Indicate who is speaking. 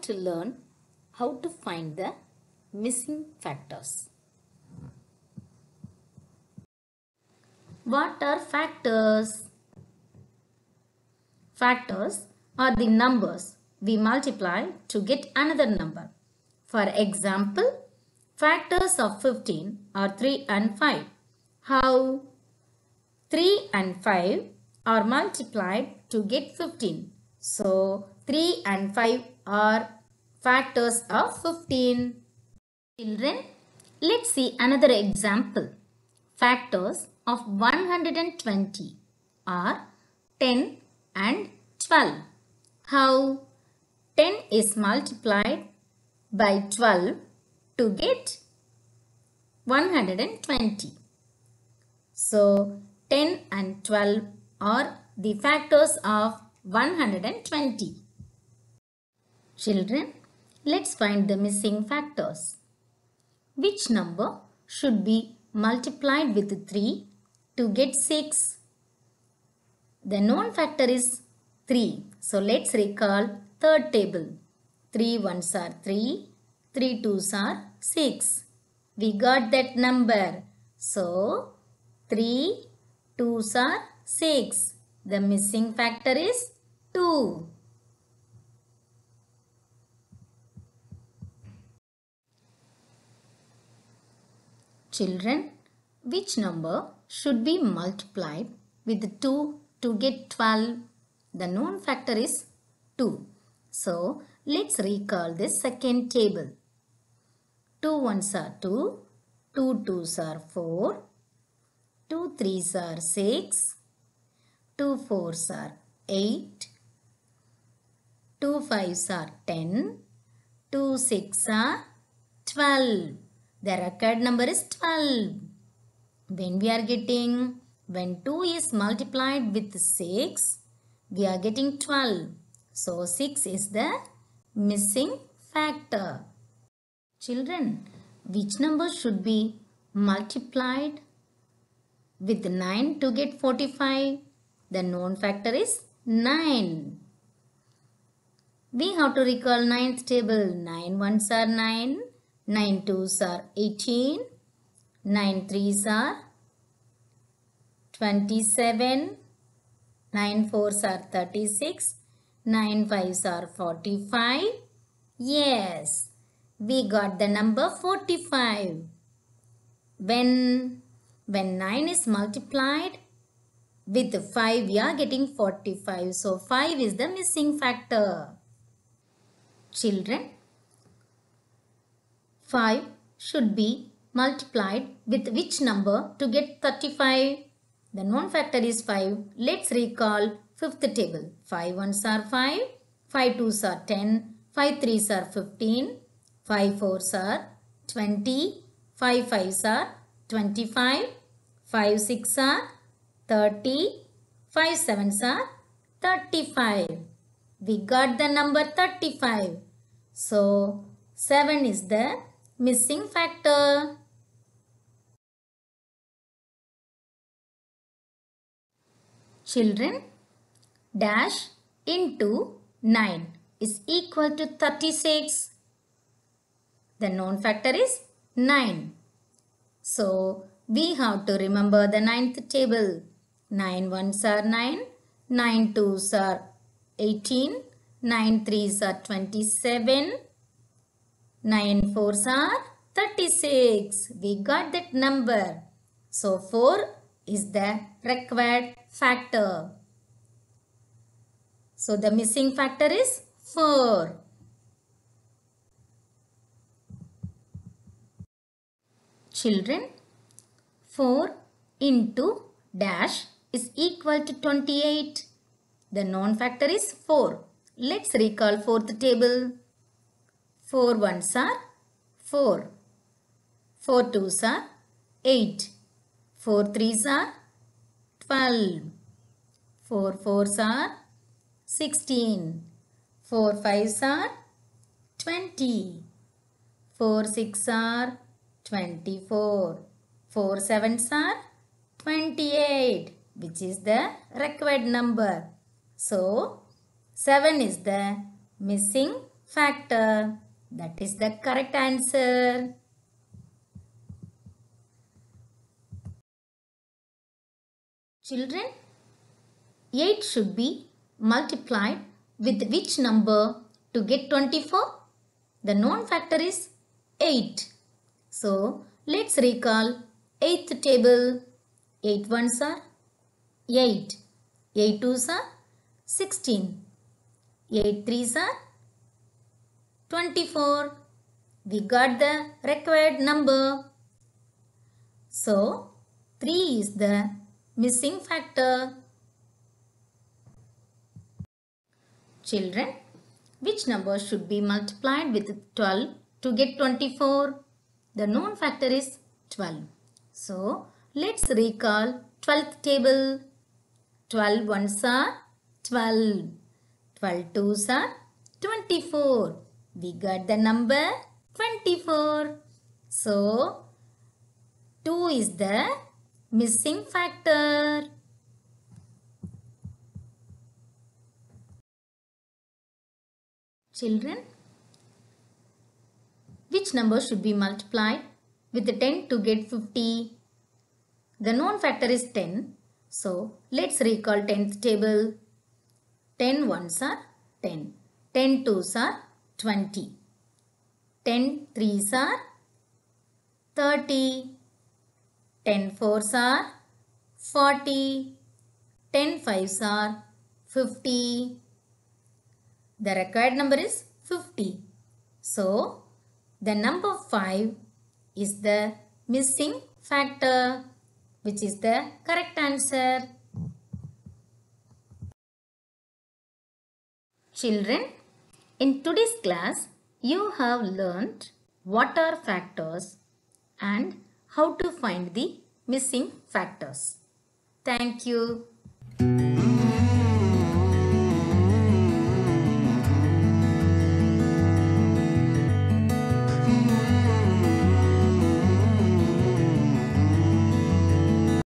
Speaker 1: to learn how to find the missing factors. What are factors? Factors are the numbers we multiply to get another number. For example, factors of 15 are 3 and 5. How? 3 and 5 are multiplied to get 15. So, 3 and 5 are factors of 15. Children, let's see another example. Factors of 120 are 10 and 12. How? 10 is multiplied by 12 to get 120. So, 10 and 12 are the factors of 120. Children, let's find the missing factors. Which number should be multiplied with 3 to get 6? The known factor is 3. So, let's recall third table. 3 ones are 3, 3 twos are 6. We got that number. So, 3 twos are 6. The missing factor is 2. Children, which number should be multiplied with 2 to get 12? The known factor is 2. So, let's recall this second table. 2 ones are 2, 2 twos are 4, 2 threes are 6, 2 fours are 8, 2 fives are 10, 2 six are 12. The record number is 12. When 2 is multiplied with 6, we are getting 12. So, 6 is the missing factor. Children, which number should be multiplied with 9 to get 45? The known factor is 9. We have to recall 9th table. 9 ones are 9, 9 twos are 18, 9 threes are 27, 9 fours are 36, 9 fives are 45. Yes, we got the number 45. When 9 is multiplied with 5, we are getting 45. So, 5 is the missing factor. Children, 5 should be multiplied with which number to get 35? The known factor is 5. Let's recall 5th table. 5 ones are 5, 5 twos are 10, 5 threes are 15, 5 fours are 20, 5 fives are 25, 5 six are 30, 5 sevens are 35. We got the number 35. So, 7 is the missing factor. Children, dash into 9 is equal to 36. The known factor is 9. So, we have to remember the 9th table. 9 ones are 9, 9 twos are 18, 9 threes are 27, 9 fours are 36. We got that number. So, 4 is the required factor. So, the missing factor is 4. Children, 4 into dash is equal to 28. The known factor is 4. Let's recall 4th table. 4 ones are 4. 4 twos are 8. 4 threes are 12. 4 fours are 16. 4 fives are 20. 4 six are 24. 4 sevens are 28, which is the required number. So, 7 is the missing factor. That is the correct answer. Children, 8 should be multiplied with which number to get 24? The known factor is 8. So, let's recall 8th table. 8 ones are 8. 8 twos are 16. 8 threes are 24. We got the required number. So, 3 is the missing factor. Children, which number should be multiplied with 12 to get 24? The known factor is 12. So, let's recall 12th table. 12 ones are 12. 12 twos are 24. We got the number 24. So, 2 is the missing factor. Children, which number should be multiplied with 10 to get 50? The known factor is 10. So, let's recall 10th table. 10 ones are 10. 10 twos are 20. 10 threes are 30. 10 fours are 40. 10 fives are 50. The required number is 50. So, the number 5 is the missing factor, which is the correct answer. Children, in today's class, you have learned what are factors and how to find the missing factors. Thank you.